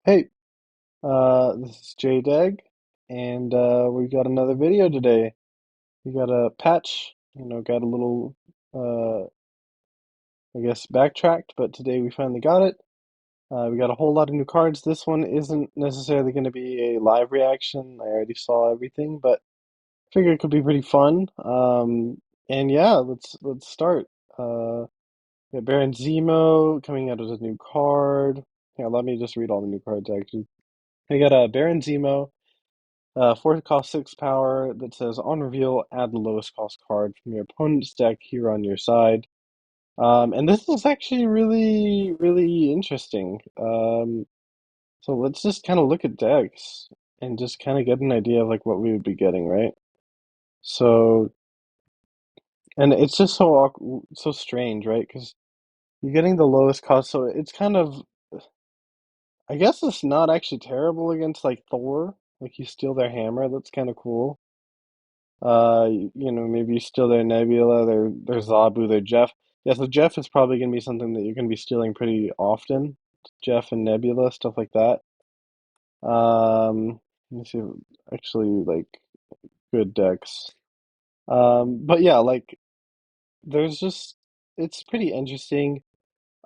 Hey, this is JDeg, and we got another video today. We got a patch, got a little, I guess, backtracked, but today we finally got it. We got a whole lot of new cards. This one isn't necessarily going to be a live reaction. I already saw everything, but I figured it could be pretty fun. And yeah, let's start. We got Baron Zemo coming out as a new card. Yeah, let me just read all the new cards actually. We got a Baron Zemo. Fourth cost 6 power that says on reveal, add the lowest cost card from your opponent's deck here on your side. And this is actually really, really interesting. So let's just kind of look at decks and just kind of get an idea of like what we would be getting, right? So, and it's just so strange, right? Because you're getting the lowest cost, so it's kind of, I guess it's not actually terrible against like Thor. Like you steal their hammer, that's kind of cool. Maybe steal their Nebula, their Zabu, their Jeff. Yeah, so Jeff is probably gonna be something that you're gonna be stealing pretty often. Jeff and Nebula, stuff like that. Let me see, actually, like good decks. But yeah, like there's just it's pretty interesting.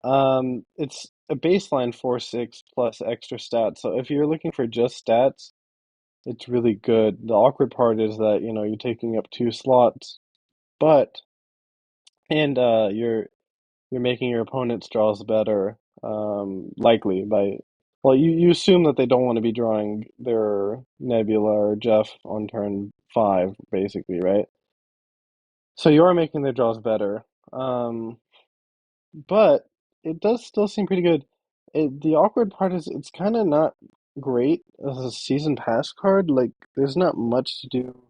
It's a baseline 4/6 plus extra stats. So if you're looking for just stats, it's really good. The awkward part is that, you're taking up two slots, but and you're making your opponent's draws better, likely by well, you assume that they don't want to be drawing their Nebula or Jeff on turn 5, basically, right? So you are making their draws better. But it does still seem pretty good. The awkward part is it's kind of not great as a season pass card. Like, there's not much to do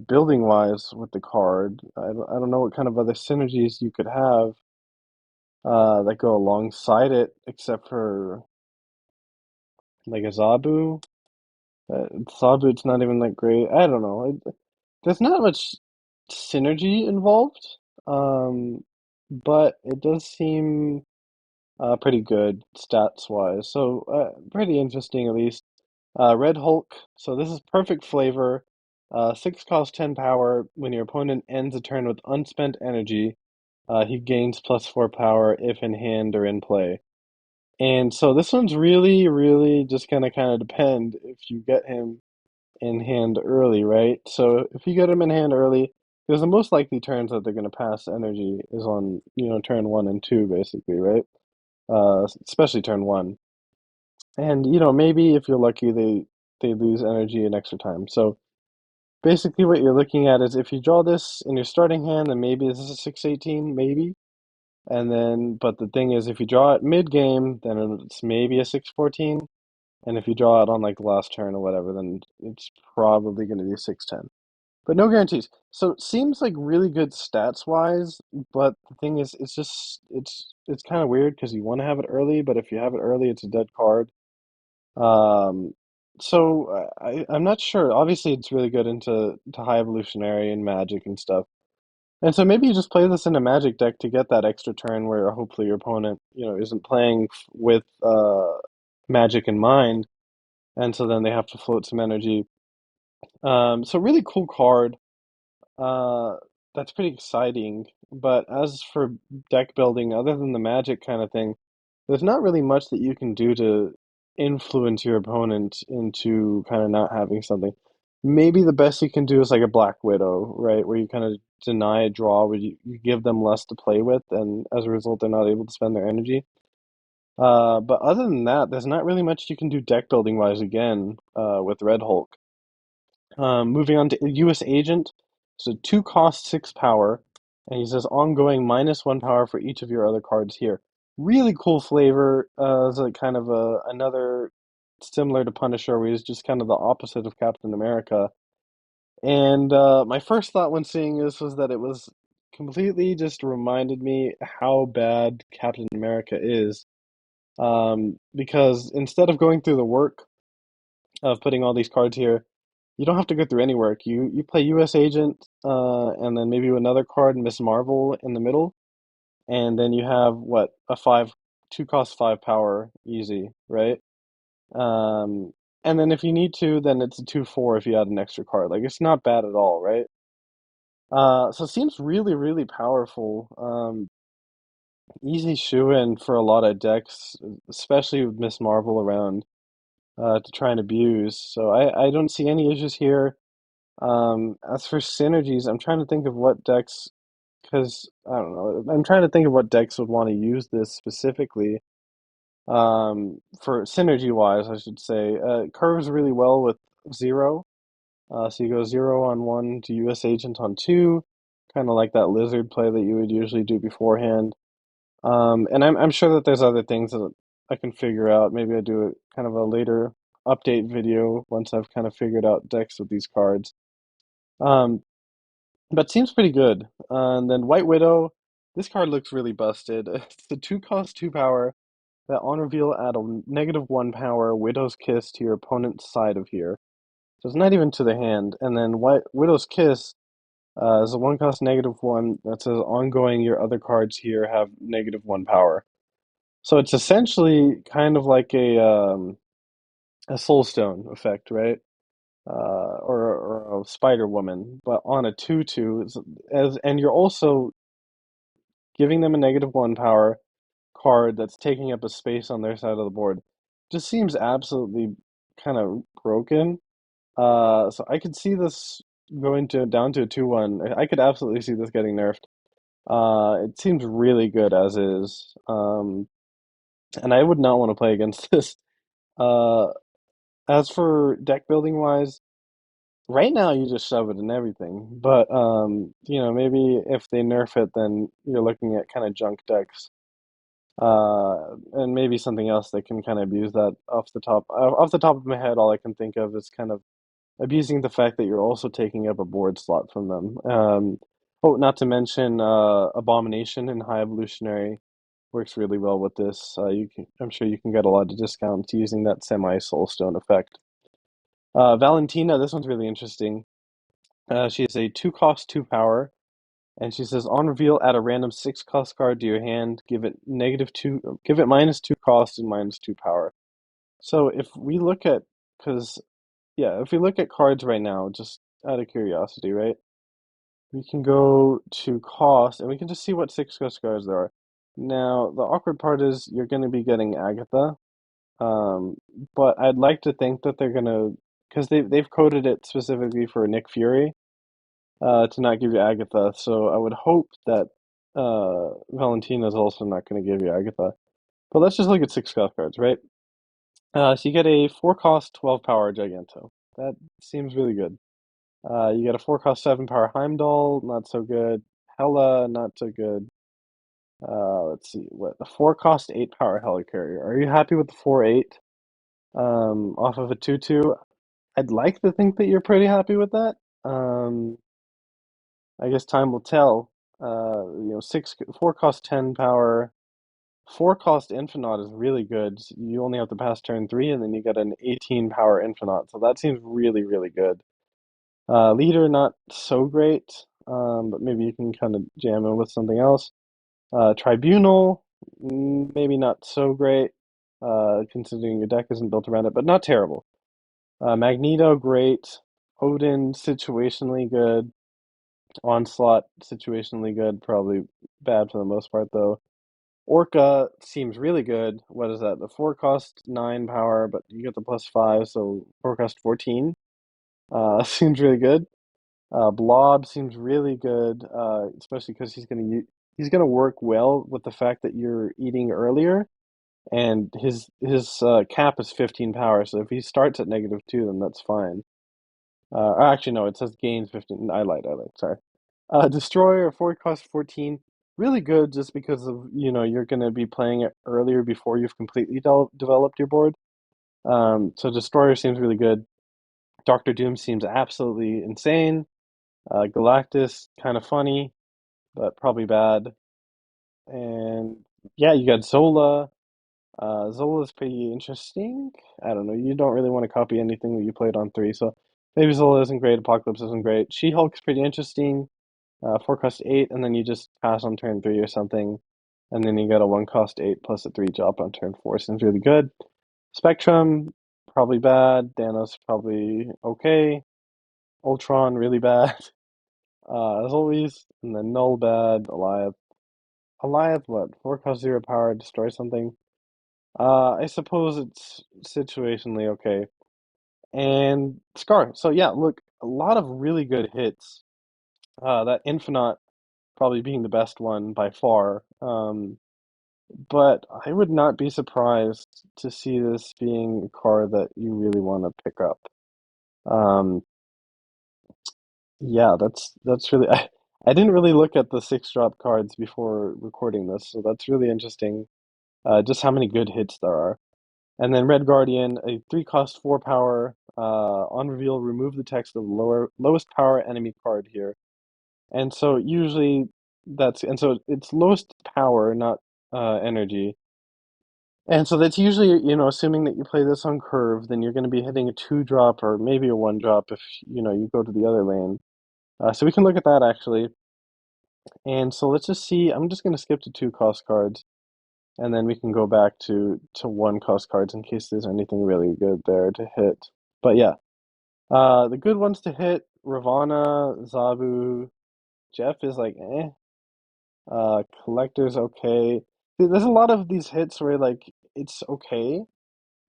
building wise with the card. I don't know what kind of other synergies you could have that go alongside it, except for like a Zabu. Zabu's not even that great. I don't know. There's not much synergy involved, um, but it does seem pretty good stats wise. So pretty interesting at least. Red Hulk. So this is perfect flavor. 6 cost 10 power. When your opponent ends a turn with unspent energy, he gains +4 power if in hand or in play. And so this one's really, really just gonna kind of depend if you get him in hand early, right? So if you get him in hand early, because the most likely turns that they're gonna pass energy is on, turn 1 and 2, basically, right? Especially turn 1. And maybe if you're lucky, they lose energy in extra time. So basically, what you're looking at is if you draw this in your starting hand, then maybe this is a 6/18, maybe. And then, but the thing is, if you draw it mid game, then it's maybe a 6/14. And if you draw it on like the last turn or whatever, then it's probably going to be a 6/10. But no guarantees. So it seems like really good stats wise, but the thing is, it's kind of weird because you want to have it early, but if you have it early, it's a dead card. Um, so I'm not sure. Obviously, it's really good into high evolutionary and magic and stuff. And so maybe you just play this in a magic deck to get that extra turn where hopefully your opponent, isn't playing with magic in mind, and so then they have to float some energy. So really cool card. Uh, that's pretty exciting. But as for deck building, other than the magic kind of thing, there's not really much that you can do to influence your opponent into kind of not having something. Maybe the best you can do is like a Black Widow, right? Where you kind of deny a draw, where you give them less to play with, and as a result, they're not able to spend their energy. But other than that, there's not really much you can do deck building wise again with Red Hulk. Moving on to US Agent. So 2 cost 6 power, and he says ongoing -1 power for each of your other cards here. Really cool flavor. It's like kind of another similar to Punisher, where he's just kind of the opposite of Captain America. And my first thought when seeing this was that it was completely just reminded me how bad Captain America is. Because instead of going through the work of putting all these cards here, you don't have to go through any work. You play U.S. Agent, and then maybe another card, Miss Marvel, in the middle, and then you have what a 2 cost 5 power easy, right? Um, and then if you need to, then it's a 2/4 if you add an extra card. Like it's not bad at all, right? So it seems really, really powerful. Easy shoe-in for a lot of decks, especially with Miss Marvel around to try and abuse. So I don't see any issues here. As for synergies, I'm trying to think of what decks, because I don't know. I'm trying to think of what decks would want to use this specifically. For synergy wise, I should say, curves really well with zero. So you go zero on one to US Agent on two, kind of like that lizard play that you would usually do beforehand. And I'm sure that there's other things that I can figure out. Maybe I do a kind of a later update video once I've kind of figured out decks with these cards. Um, but seems pretty good. And then White Widow, this card looks really busted. It's the two cost two power that on reveal add a -1 power Widow's Kiss to your opponent's side of here. So it's not even to the hand. And then White Widow's Kiss is a one cost -1 that says ongoing your other cards here have -1 power. So it's essentially kind of like a Soul Stone effect, right? Or a Spider Woman, but on a 2/2, as and you're also giving them a -1 power card that's taking up a space on their side of the board. Just seems absolutely kind of broken. So I could see this going to down to a 2/1. I could absolutely see this getting nerfed. It seems really good as is. And I would not want to play against this. Uh, as for deck building wise, right now you just shove it in everything. But maybe if they nerf it, then you're looking at kind of junk decks. And maybe something else that can kind of abuse that off the top. Off the top of my head, all I can think of is kind of abusing the fact that you're also taking up a board slot from them. Oh, not to mention Abomination and High Evolutionary works really well with this. I'm sure you can get a lot of discounts using that semi Soulstone effect. Valentina, this one's really interesting. She is a two cost, two power, and she says on reveal, add a random six cost card to your hand. Give it -2 cost and -2 power. So if we look at, because yeah, if we look at cards right now, just out of curiosity, right? We can go to cost and we can just see what six cost cards there are. Now, the awkward part is you're going to be getting Agatha, um, but I'd like to think that they're gonna, because they've coded it specifically for Nick Fury, to not give you Agatha. So I would hope that Valentina's also not going to give you Agatha. But let's just look at six cost cards, right? So you get a four cost 12 power Giganto. That seems really good. You get a four cost seven power Heimdall, not so good. Hela, not so good. Let's see, what a four cost eight power Helicarrier. Are you happy with the 4/8? Off of a 2/2? I'd like to think that you're pretty happy with that. Um, I guess time will tell. Four cost 10 power. Four cost Infinite is really good. You only have to pass turn three, and then you get an 18 power Infinite. So that seems really, really good. Leader, not so great, but maybe you can kind of jam in with something else. Tribunal, maybe not so great, considering your deck isn't built around it, but not terrible. Magneto, great. Odin, situationally good. Onslaught, situationally good. Probably bad for the most part, though. Orca seems really good. What is that? The four cost 9 power, but you get the +5, so four cost 14. Seems really good. Blob seems really good, especially because he's gonna work well with the fact that you're eating earlier, and his cap is 15 power. So if he starts at -2, then that's fine. Actually, no, it says gains 15. I lied. Sorry. Destroyer, 4 cost 14. Really good just because of, you're going to be playing it earlier before you've completely developed your board. So Destroyer seems really good. Doctor Doom seems absolutely insane. Galactus, kind of funny, but probably bad. And yeah, you got Zola. Zola's pretty interesting. I don't know. You don't really want to copy anything that you played on three, so maybe Zola isn't great. Apocalypse isn't great. She-Hulk's pretty interesting. Four cost eight, and then you just pass on turn three or something, and then you get a one cost eight plus a three drop on turn four. Seems really good. Spectrum, probably bad. Thanos probably okay. Ultron really bad, as always. And then Null bad. Alioth what? 4 cost 0 power, destroy something. I suppose it's situationally okay. And Scar. So yeah, look, a lot of really good hits. That Infinite probably being the best one by far. But I would not be surprised to see this being a card that you really want to pick up. Um, yeah, that's really I didn't really look at the 6 drop cards before recording this, so that's really interesting. Just how many good hits there are. And then Red Guardian, a 3 cost 4 power. On reveal, remove the text of lowest power enemy card here. And so usually so it's lowest power, not energy. And so that's usually, assuming that you play this on curve, then you're going to be hitting a 2 drop or maybe a 1 drop if, you go to the other lane. So we can look at that actually. And so let's just see. I'm just going to skip to 2 cost cards, and then we can go back to 1 cost cards in case there's anything really good there to hit. But yeah, the good ones to hit: Ravana, Zabu, Jeff is like eh. Collector's okay. There's a lot of these hits where like it's okay,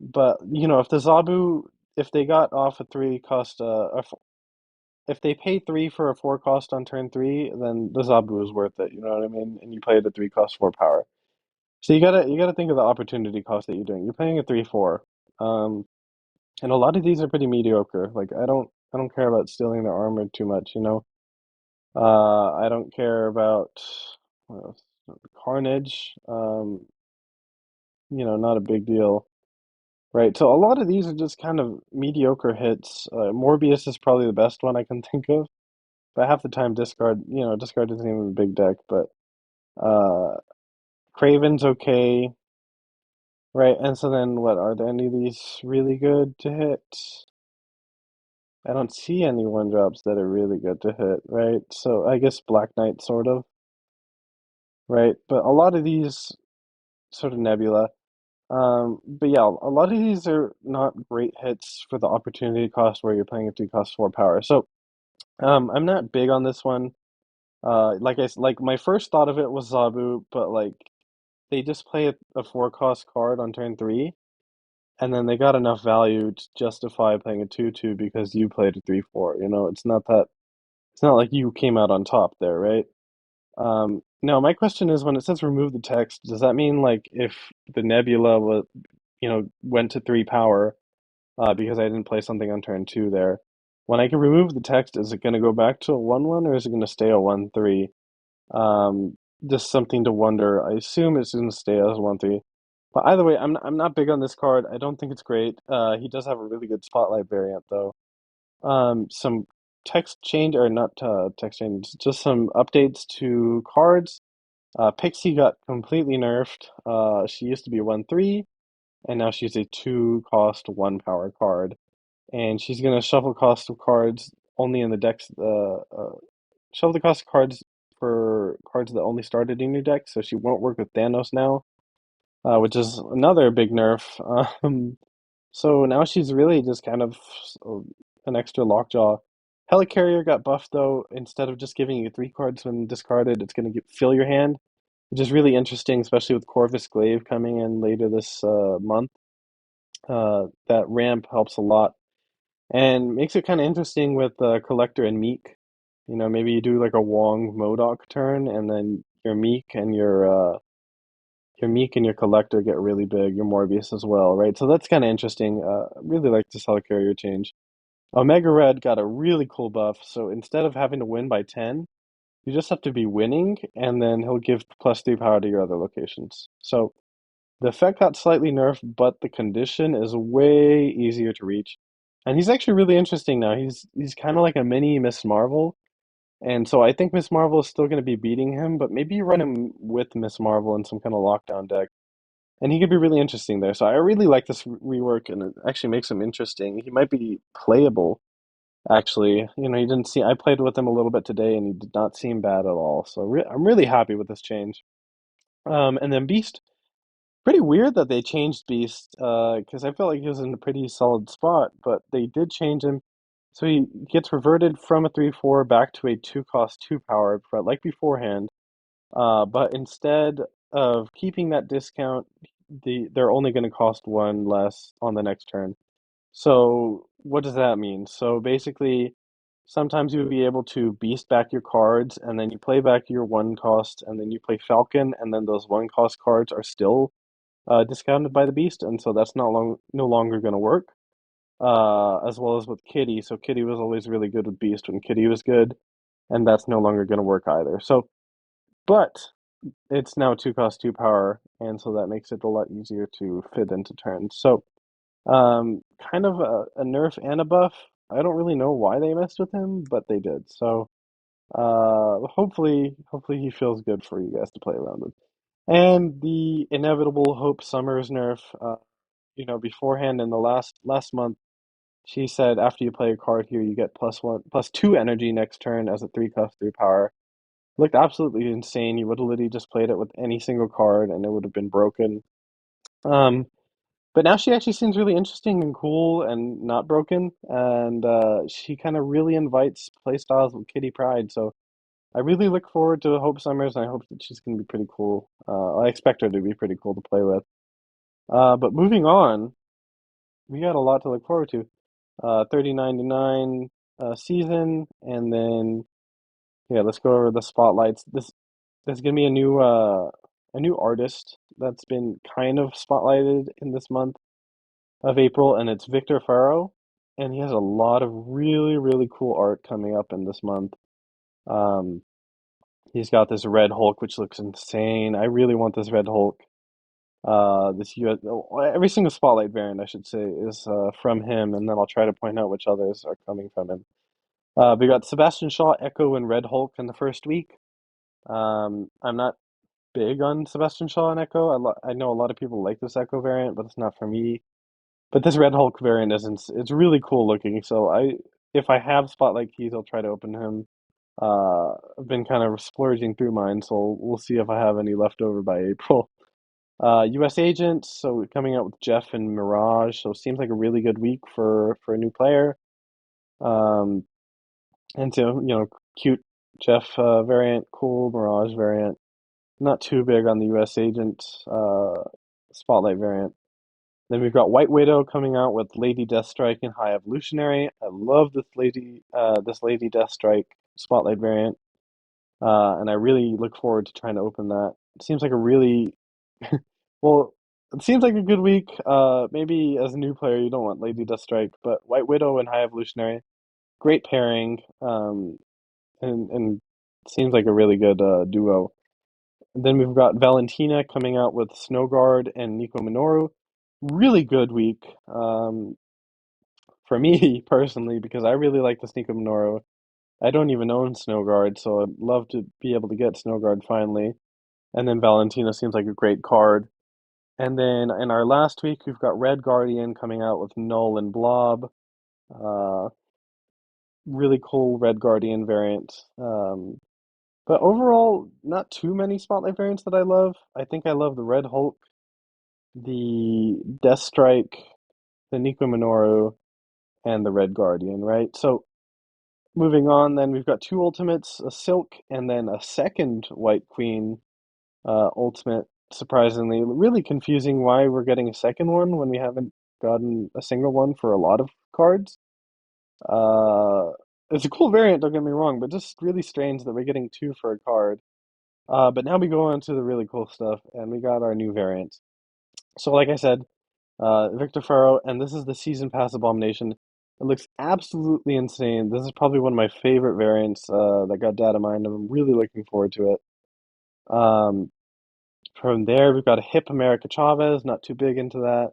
but if the Zabu, if they got off a 3 cost, if they pay 3 for a 4 cost on turn 3, then the Zabu is worth it. You know what I mean? And you play it at 3 cost 4 power. So you gotta think of the opportunity cost that you're doing. You're paying a 3/4, um, and a lot of these are pretty mediocre. Like I don't care about stealing their armor too much. I don't care about what else? Carnage. Not a big deal. Right, so a lot of these are just kind of mediocre hits. Morbius is probably the best one I can think of, but half the time discard isn't even a big deck. But uh, Craven's okay, right? And so then what? Are there any of these really good to hit? I don't see any 1 drops that are really good to hit, right? So I guess Black Knight sort of, right? But a lot of these sort of nebula. But yeah, a lot of these are not great hits for the opportunity cost where you're playing a 3 cost 4 power. So I'm not big on this one. Like my first thought of it was Zabu, but like they just play a 4 cost card on turn 3, and then they got enough value to justify playing a 2/2 because you played a 3/4. It's not like you came out on top there, right? Now my question is, when it says remove the text, does that mean like if the Nebula went to 3 power, because I didn't play something on turn 2 there? When I can remove the text, is it going to go back to a 1/1 or is it going to stay a 1/3? Um, just something to wonder. I assume it's going to stay as 1/3. But either way, I'm not big on this card. I don't think it's great. He does have a really good spotlight variant though. Some text change or not text change, just some updates to cards. Pixie got completely nerfed. She used to be 1/3, and now she's a 2 cost 1 power card. And she's gonna shuffle cost of cards only in the decks. Shuffle the cost of cards for cards that only started in your deck, so she won't work with Thanos now, which is another big nerf. So now she's really just kind of an extra lockjaw. Helicarrier got buffed though. Instead of just giving you 3 cards when discarded, it's going to fill your hand, which is really interesting, especially with Corvus Glaive coming in later this month. That ramp helps a lot and makes it kind of interesting with Collector and Meek. Maybe you do like a Wong Modoc turn, and then your Meek and your Collector get really big. Your Morbius as well, right? So that's kind of interesting. I really like this Helicarrier change. Omega Red got a really cool buff, so instead of having to win by 10, you just have to be winning, and then he'll give +3 power to your other locations. So the effect got slightly nerfed, but the condition is way easier to reach. And he's actually really interesting now. He's kind of like a mini Miss Marvel. And so I think Miss Marvel is still going to be beating him, but maybe you run him with Miss Marvel in some kind of lockdown deck. And he could be really interesting there. So I really like this rework, and it actually makes him interesting. He might be playable, actually. He didn't see. I played with him a little bit today, and he did not seem bad at all. So I'm really happy with this change. And then Beast. Pretty weird that they changed Beast, because I felt like he was in a pretty solid spot, but they did change him. So he gets reverted from a 3/4 back to a 2 cost 2 power, but like beforehand. But instead of keeping that discount, they're only going to cost one less on the next turn. So what does that mean? So basically, sometimes you would be able to beast back your cards, and then you play back your one cost, and then you play Falcon, and then those one cost cards are still discounted by the beast, and so that's no longer going to work. As well as with Kitty. So Kitty was always really good with Beast when Kitty was good, and that's no longer going to work either. So, but it's now 2 cost 2 power, and so that makes it a lot easier to fit into turns. So, kind of a nerf and a buff. I don't really know why they messed with him, but they did. So, hopefully he feels good for you guys to play around with. And the inevitable Hope Summers nerf. Beforehand in the last month, she said after you play a card here, you get +2 energy next turn as a 3 cost 3 power. Looked absolutely insane. You would have literally just played it with any single card and it would have been broken. Um, but now she actually seems really interesting and cool and not broken, and she kind of really invites playstyles with Kitty Pride. So I really look forward to Hope Summers, and I hope that she's going to be pretty cool. I expect her to be pretty cool to play with. But moving on, we got a lot to look forward to. 3099 season, and then yeah, let's go over the spotlights. There's gonna be a new artist that's been kind of spotlighted in this month of April, and it's Victor Faro, and he has a lot of really really cool art coming up in this month. Um, he's got this Red Hulk, which looks insane. I really want this Red Hulk. This US, every single spotlight variant, I should say, is from him, and then I'll try to point out which others are coming from him. We got Sebastian Shaw, Echo, and Red Hulk in the first week. I'm not big on Sebastian Shaw and Echo. I know a lot of people like this Echo variant, but it's not for me. But this Red Hulk variant isn't. It's really cool looking. So if I have spotlight keys, I'll try to open him. I've been kind of splurging through mine, so we'll see if I have any left over by April. U.S. Agents, so coming out with Jeff and Mirage, so it seems like a really good week for a new player. Um, and so cute Jeff variant, cool Mirage variant. Not too big on the U.S. Agent Spotlight variant. Then we've got White Widow coming out with Lady Deathstrike and High Evolutionary. I love this Lady Deathstrike Spotlight variant, and I really look forward to trying to open that. It seems like a really well. It seems like a good week. Maybe as a new player, you don't want Lady Deathstrike, but White Widow and High Evolutionary, great pairing, and seems like a really good duo. And then we've got Valentina coming out with Snowguard and Nico Minoru. Really good week for me personally because I really like this Nico Minoru. I don't even own Snowguard, so I'd love to be able to get Snowguard finally. And then Valentina seems like a great card. And then in our last week, we've got Red Guardian coming out with Null and Blob. Uh, really cool Red Guardian variant. But overall, not too many Spotlight variants that I love. I think I love the Red Hulk, the Deathstrike, the Nico Minoru, and the Red Guardian, right? So moving on, then we've got two ultimates, a Silk and then a second White Queen ultimate. Surprisingly, really confusing why we're getting a second one when we haven't gotten a single one for a lot of cards. Uh, it's a cool variant, don't get me wrong, but just really strange that we're getting two for a card. But now we go on to the really cool stuff, and we got our new variants. So, like I said, Victor Faro, and this is the Season Pass Abomination. It looks absolutely insane. This is probably one of my favorite variants that got data mined, and I'm really looking forward to it. Um, from there, we've got a Hip America Chavez, not too big into that.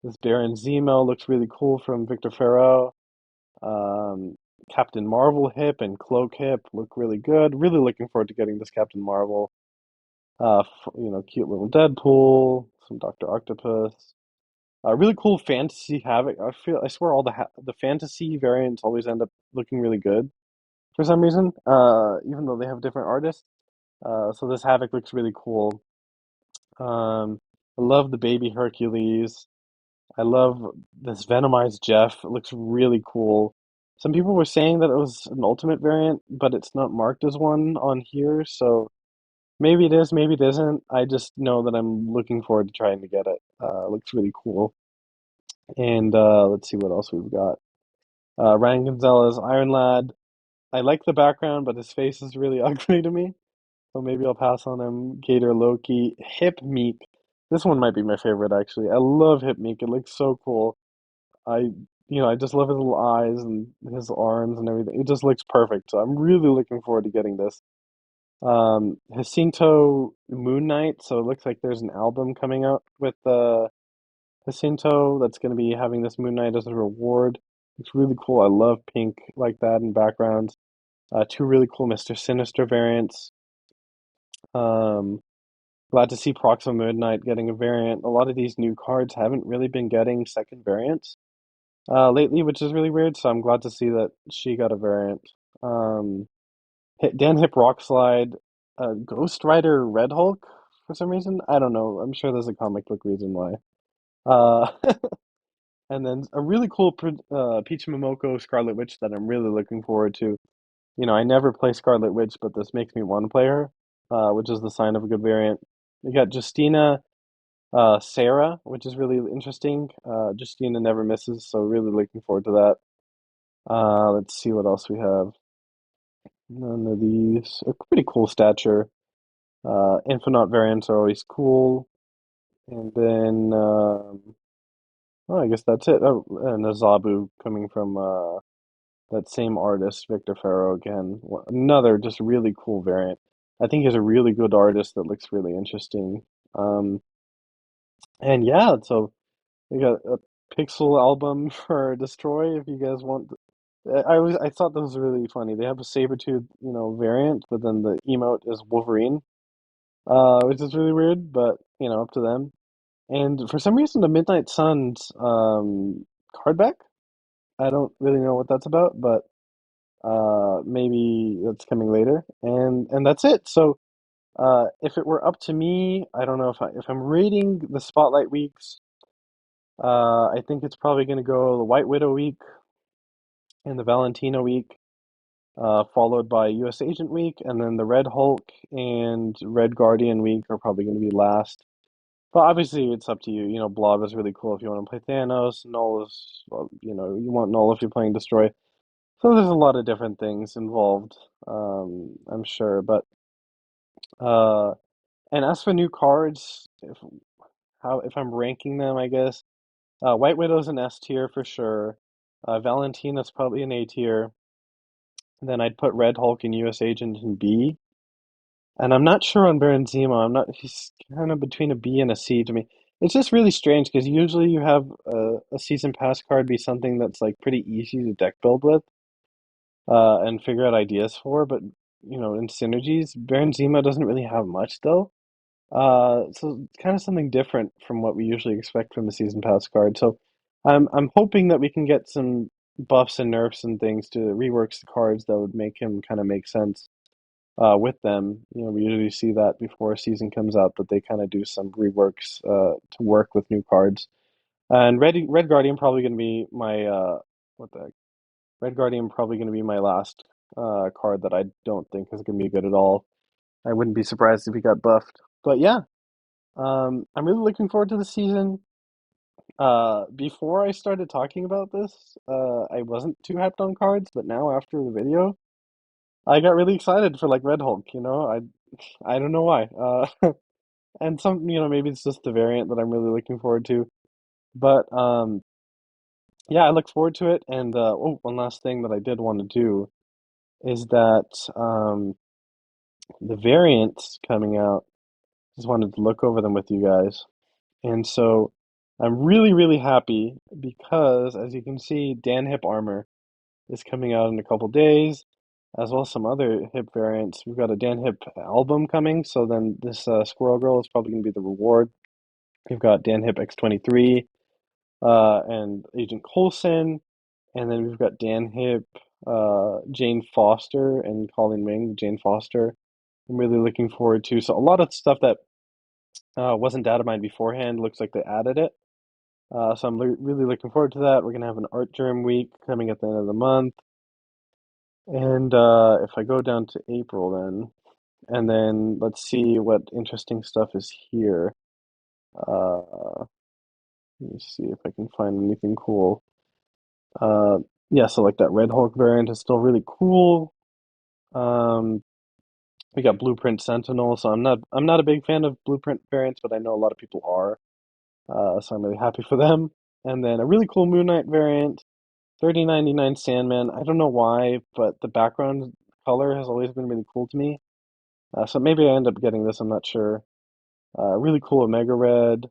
This Baron Zemo looks really cool from Victor Faro. Um, Captain Marvel Hip and Cloak Hip look really good. Really looking forward to getting this Captain Marvel. Cute little Deadpool, some Doctor Octopus. Really cool fantasy havoc. I swear all the fantasy variants always end up looking really good for some reason. Even though they have different artists. So this havoc looks really cool. Um, I love the baby Hercules. I love this Venomized Jeff. It looks really cool. Some people were saying that it was an ultimate variant, but it's not marked as one on here, so maybe it is, maybe it isn't. I just know that I'm looking forward to trying to get it. It looks really cool. And let's see what else we've got. Ryan Gonzalez, Iron Lad. I like the background, but his face is really ugly to me. So maybe I'll pass on him. Gator Loki, Hip Meek. This one might be my favorite actually. I love Hip Meek. It looks so cool. I just love his little eyes and his arms and everything. It just looks perfect. So I'm really looking forward to getting this. Jacinto Moon Knight. So it looks like there's an album coming out with Jacinto that's going to be having this Moon Knight as a reward. It's really cool. I love pink like that in backgrounds. Two really cool Mr. Sinister variants. Um, Glad to see Proxima Moon Knight getting a variant. A lot of these new cards haven't really been getting second variants lately, which is really weird. So I'm glad to see that she got a variant. Um, Dan Hip Rock Slide, Ghost Rider Red Hulk for some reason. I don't know. I'm sure there's a comic book reason why. Uh, and then a really cool Peach Momoko Scarlet Witch that I'm really looking forward to. I never play Scarlet Witch, but this makes me want to play her, which is the sign of a good variant. We got Justina, Sarah, which is really interesting. Justina never misses, so really looking forward to that. Let's see what else we have. None of these. A pretty cool stature. Infinite variants are always cool. And then, oh, I guess that's it. Oh, and a Zabu coming from that same artist, Victor Ferro again. Another just really cool variant. I think he's a really good artist that looks really interesting. Um, and yeah, so we got a Pixel album for Destroy if you guys want. I thought that was really funny. They have a Sabretooth, variant, but then the emote is Wolverine, which is really weird, but up to them. And for some reason, the Midnight Suns card back. I don't really know what that's about, but maybe that's coming later. And that's it. So if it were up to me, I don't know if I'm rating the Spotlight weeks. I think it's probably going to go the White Widow week and the Valentina week, followed by U.S. Agent week, and then the Red Hulk and Red Guardian week are probably going to be last. But obviously, it's up to you. Blob is really cool if you want to play Thanos. Null is, well, you want Null if you're playing Destroy. So there's a lot of different things involved, I'm sure. But uh, and as for new cards, if I'm ranking them, I guess White Widow's an S tier for sure. Valentina's probably an A tier. Then I'd put Red Hulk and U.S. Agent in B. And I'm not sure on Baron Zemo. He's kind of between a B and a C to me. It's just really strange because usually you have a season pass card be something that's like pretty easy to deck build with and figure out ideas for. But in synergies, Baron Zemo doesn't really have much though. So it's kind of something different from what we usually expect from the season pass card. So I'm hoping that we can get some buffs and nerfs and things to rework the cards that would make him kind of make sense with them. We usually see that before a season comes out, that they kind of do some reworks to work with new cards. And Red Guardian probably going to be my what the heck? Red Guardian probably going to be my last card that I don't think is going to be good at all. I wouldn't be surprised if he got buffed. But yeah, I'm really looking forward to the season. Before I started talking about this, I wasn't too hyped on cards, but now after the video, I got really excited for like Red Hulk. I don't know why. And maybe it's just the variant that I'm really looking forward to. But yeah, I look forward to it. And oh, one last thing that I did want to do is that the variants coming out. Just wanted to look over them with you guys. And so I'm really, really happy because, as you can see, Dan Hip Armor is coming out in a couple days, as well as some other hip variants. We've got a Dan Hip album coming, so then this Squirrel Girl is probably going to be the reward. We've got Dan Hip X23 and Agent Coulson, and then we've got Dan Hip, Jane Foster, and Colleen Wing, Jane Foster. I'm really looking forward to. So a lot of stuff that Wasn't Datamine beforehand. Looks like they added it. So I'm really looking forward to that. We're gonna have an art germ week coming at the end of the month. And if I go down to April then, and then let's see what interesting stuff is here. Let me see if I can find anything cool. Uh, yeah, so like that Red Hulk variant is still really cool. Um, we got Blueprint Sentinel, so I'm not a big fan of Blueprint variants, but I know a lot of people are. So I'm really happy for them. And then a really cool Moon Knight variant, 3099 Sandman. I don't know why, but the background color has always been really cool to me. So maybe I end up getting this, I'm not sure. Really cool Omega Red.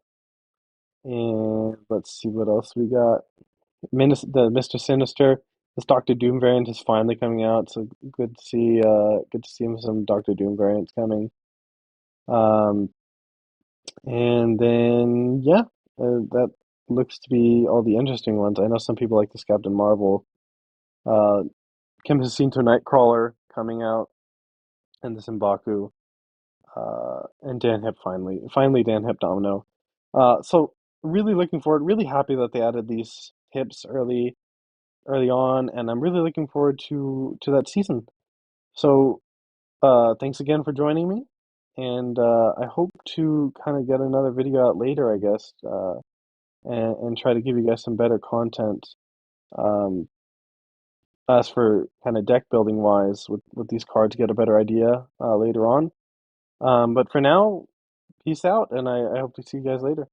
And let's see what else we got. The Mr. Sinister. This Doctor Doom variant is finally coming out, so good to see some Doctor Doom variants coming. Um, and then yeah, that looks to be all the interesting ones. I know some people like this Captain Marvel. Uh, Kim has seen to Nightcrawler coming out, and this M'Baku. And Dan Hip finally Dan Hip Domino. So really looking forward, really happy that they added these hips early on, and I'm really looking forward to that season. So thanks again for joining me, and I hope to kind of get another video out later, I guess, and try to give you guys some better content. Um, as for kind of deck building wise, with these cards, get a better idea later on. But for now, peace out, and I hope to see you guys later.